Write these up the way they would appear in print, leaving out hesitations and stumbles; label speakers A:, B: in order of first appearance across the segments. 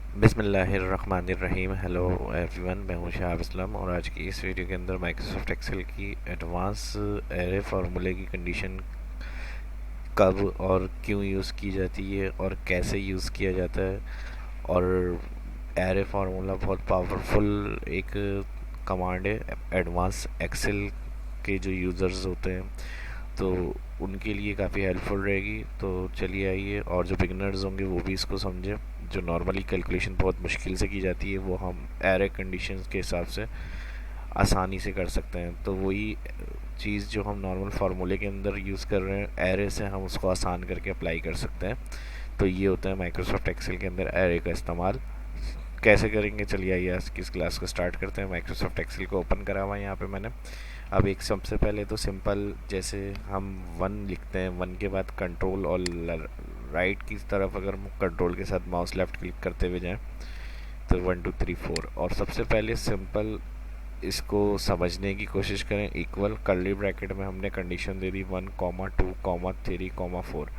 A: बिस्मिल्लाहिर्रहमानिर्रहीम। Hello everyone, मैं हूं शहाब इस्लाम और आज की इस वीडियो के अंदर माइक्रोसॉफ्ट एक्सेल की एडवांस एरे फार्मूले की कंडीशन कब और क्यों यूज़ की जाती है और कैसे यूज़ किया जाता है। और एरे फार्मूला बहुत पावरफुल एक कमांड है एडवांस एक्सेल के जो यूज़र्स होते हैं, तो उनके लिए काफ़ी हेल्पफुल रहेगी। तो चलिए आइए, और जो बिगनर्स होंगे वो भी इसको समझें। जो नॉर्मली कैलकुलेशन बहुत मुश्किल से की जाती है वो हम एरे कंडीशंस के हिसाब से आसानी से कर सकते हैं। तो वही चीज़ जो हम नॉर्मल फार्मूले के अंदर यूज़ कर रहे हैं एरे से, हम उसको आसान करके अप्लाई कर सकते हैं। तो ये होता है माइक्रोसॉफ्ट एक्सेल के अंदर एरे का इस्तेमाल कैसे करेंगे। चलिए आइए आज की इस क्लास को स्टार्ट करते हैं। माइक्रोसॉफ्ट एक्सेल को ओपन करा हुआ है यहाँ पे मैंने। अब एक सबसे पहले तो सिंपल, जैसे हम वन लिखते हैं, वन के बाद कंट्रोल और राइट की तरफ अगर हम कंट्रोल के साथ माउस लेफ्ट क्लिक करते हुए जाएं तो 1 2 3 4। और सबसे पहले सिंपल इसको समझने की कोशिश करें। इक्वल कर्ली ब्रैकेट में हमने कंडीशन दे दी 1 2 3 4।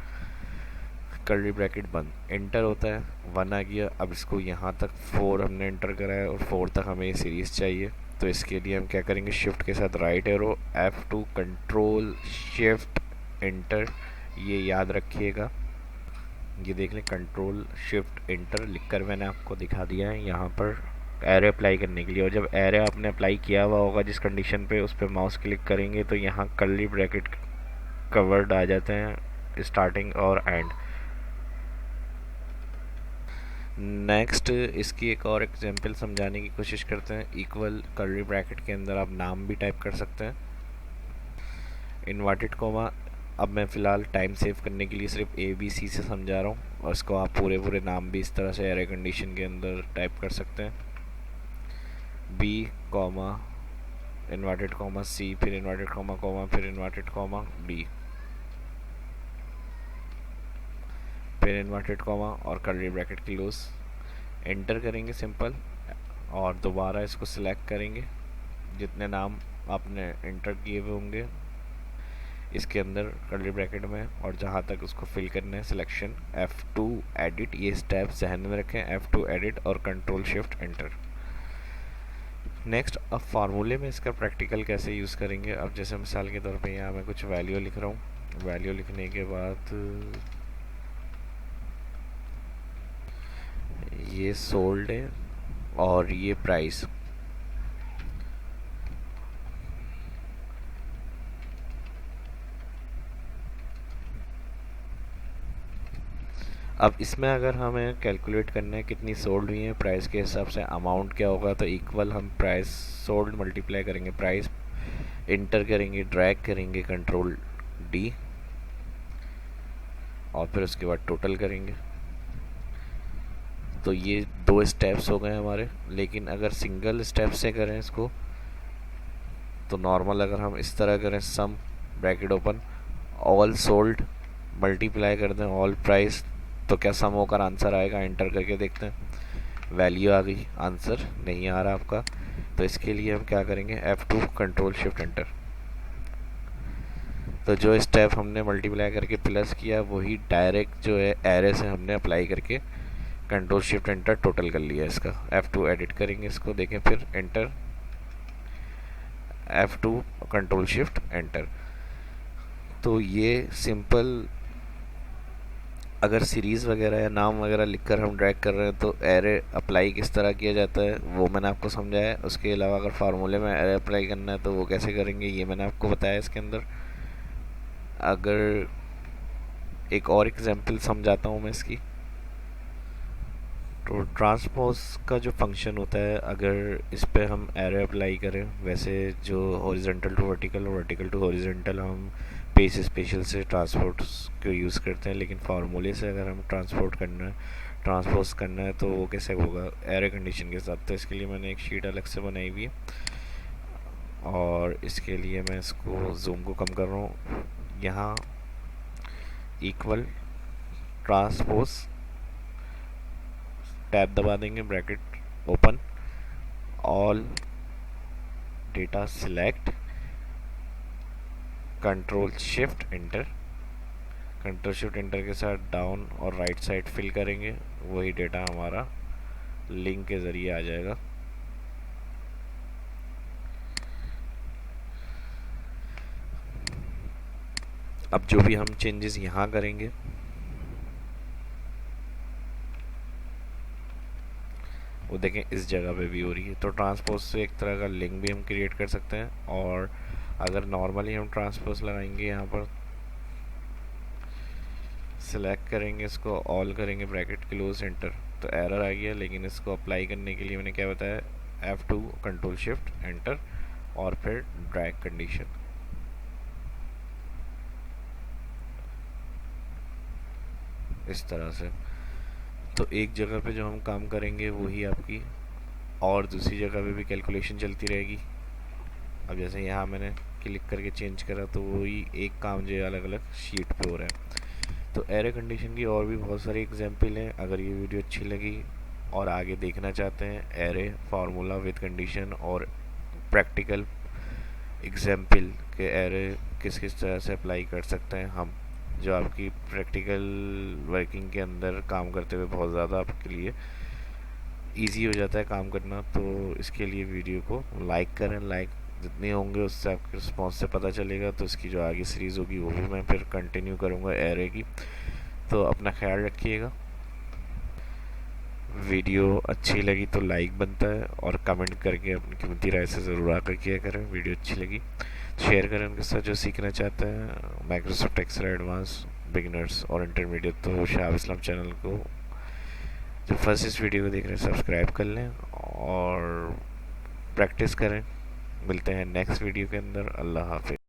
A: कर्ली ब्रैकेट बंद, एंटर होता है, 1 आ गया। अब इसको यहाँ तक 4 हमने एंटर करा है और 4 तक हमें ये सीरीज़ चाहिए। तो इसके लिए हम क्या करेंगे, शिफ्ट के साथ right arrow F2 control shift enter, ये याद रखिएगा। ये देख लें, कंट्रोल शिफ्ट एंटर लिखकर मैंने आपको दिखा दिया है यहाँ पर एरे अप्लाई करने के लिए। और जब एरे आपने अप्लाई किया हुआ होगा जिस कंडीशन पे, उस पर माउस क्लिक करेंगे तो यहाँ कर्ली ब्रैकेट कवर्ड आ जाते हैं, स्टार्टिंग और एंड। नेक्स्ट इसकी एक और एग्जांपल समझाने की कोशिश करते हैं। इक्वल कर्ली ब्रैकेट के अंदर आप नाम भी टाइप कर सकते हैं, इन्वर्टेड कोमा। अब मैं फ़िलहाल टाइम सेव करने के लिए सिर्फ ABC से समझा रहा हूँ, और इसको आप पूरे पूरे नाम भी इस तरह से एरे कंडीशन के अंदर टाइप कर सकते हैं। B comma inverted comma C, फिर इन्वर्टेड कॉमा कॉमा, फिर इन्वर्टेड कॉमा D, फिर इन्वर्टेड कॉमा और कर्ली ब्रैकेट क्लोज। एंटर करेंगे सिंपल, और दोबारा इसको सिलेक्ट करेंगे जितने नाम आपने एंटर किए हुए होंगे इसके अंदर कर्ली ब्रैकेट में, और जहाँ तक उसको फिल करना है सिलेक्शन F2 एडिट। ये स्टेप जहन में रखें, F2 एडिट और कंट्रोल शिफ्ट एंटर। नेक्स्ट, अब फार्मूले में इसका प्रैक्टिकल कैसे यूज़ करेंगे। अब जैसे मिसाल के तौर पे यहाँ मैं कुछ वैल्यू लिख रहा हूँ, वैल्यू लिखने के बाद ये सोल्ड है और ये प्राइस। अब इसमें अगर हमें कैलकुलेट करना है कितनी सोल्ड हुई है प्राइस के हिसाब से अमाउंट क्या होगा, तो इक्वल हम प्राइस सोल्ड मल्टीप्लाई करेंगे प्राइस, इंटर करेंगे, ड्रैग करेंगे कंट्रोल D, और फिर उसके बाद टोटल करेंगे। तो ये दो स्टेप्स हो गए हमारे। लेकिन अगर सिंगल स्टेप से करें इसको तो नॉर्मल अगर हम इस तरह करें, सम bracket open all sold multiply कर दें ऑल प्राइस, तो क्या सम होकर आंसर आएगा। एंटर करके देखते हैं, वैल्यू आ गई, आंसर नहीं आ रहा आपका। तो इसके लिए हम क्या करेंगे, F2 कंट्रोल शिफ्ट एंटर। तो जो स्टेप हमने मल्टीप्लाई करके प्लस किया वही डायरेक्ट जो है एरे से हमने अप्लाई करके कंट्रोल शिफ्ट एंटर टोटल कर लिया इसका। F2 एडिट करेंगे इसको, देखें, फिर enter, F2 control shift enter. तो ये सिंपल, अगर सीरीज़ वगैरह या नाम वगैरह लिखकर हम ड्रैग कर रहे हैं तो एरे अप्लाई किस तरह किया जाता है वो मैंने आपको समझाया है। उसके अलावा अगर फार्मूले में एरे अप्लाई करना है तो वो कैसे करेंगे ये मैंने आपको बताया इसके अंदर। अगर एक और एग्जांपल समझाता हूँ मैं इसकी, तो ट्रांसपोज का जो फंक्शन होता है, अगर इस पर हम एरे अप्लाई करें, वैसे जो हॉरिजॉन्टल टू वर्टिकल और वर्टिकल टू हॉरिजॉन्टल हम पेज स्पेशल से ट्रांसपोर्ट को यूज़ करते हैं, लेकिन फार्मूले से अगर हम ट्रांसपोज करना है तो वो कैसे होगा एरे कंडीशन के साथ। तो इसके लिए मैंने एक शीट अलग से बनाई हुई है, और इसके लिए मैं इसको जूम को कम कर रहा हूँ। यहाँ इक्वल ट्रांसपोज टैब दबा देंगे, bracket open, all data select, control shift enter. Control shift enter के साथ डाउन और राइट साइड फिल करेंगे, वही डेटा हमारा लिंक के ज़रिए आ जाएगा। अब जो भी हम चेंजेस यहाँ करेंगे वो देखें इस जगह पे भी हो रही है। तो ट्रांसपोज से एक तरह का लिंक भी हम क्रिएट कर सकते हैं, और अगर नॉर्मली हम ट्रांसपोज लगाएंगे यहाँ पर सिलेक्ट करेंगे, इसको ऑल करेंगे, ब्रैकेट क्लोज एंटर, तो एरर आ गया। लेकिन इसको अप्लाई करने के लिए मैंने क्या बताया, F2 कंट्रोल शिफ्ट एंटर और फिर ड्रैग कंडीशन। इस तरह से तो एक जगह पे जो हम काम करेंगे वही आपकी और दूसरी जगह पे भी कैलकुलेशन चलती रहेगी। अब जैसे यहाँ मैंने क्लिक करके चेंज करा तो वही एक काम जो है अलग अलग शीट पे हो रहा है। तो एरे कंडीशन की और भी बहुत सारी एग्जांपल हैं। अगर ये वीडियो अच्छी लगी और आगे देखना चाहते हैं एरे फार्मूला विद कंडीशन और प्रैक्टिकल एग्जांपल के एरे किस किस तरह से अप्लाई कर सकते हैं हम, जो आपकी प्रैक्टिकल वर्किंग के अंदर काम करते हुए बहुत ज़्यादा आपके लिए इजी हो जाता है काम करना, तो इसके लिए वीडियो को लाइक करें। लाइक जितने होंगे उससे आपके रिस्पॉन्स से पता चलेगा, तो इसकी जो आगे सीरीज़ होगी वो भी मैं फिर कंटिन्यू करूँगा एरे की। तो अपना ख्याल रखिएगा। वीडियो अच्छी लगी तो लाइक बनता है, और कमेंट करके अपनी कीमती राय से ज़रूर आकर किया करें। वीडियो अच्छी लगी शेयर करें उनके साथ जो सीखना चाहते हैं माइक्रोसॉफ्ट एक्सेल एडवांस, बिगिनर्स और इंटरमीडिएट। तो शहाब इस्लाम चैनल को जो फर्स्ट इस वीडियो को देख रहे हैं सब्सक्राइब कर लें और प्रैक्टिस करें। मिलते हैं नेक्स्ट वीडियो के अंदर। अल्लाह हाफिज़।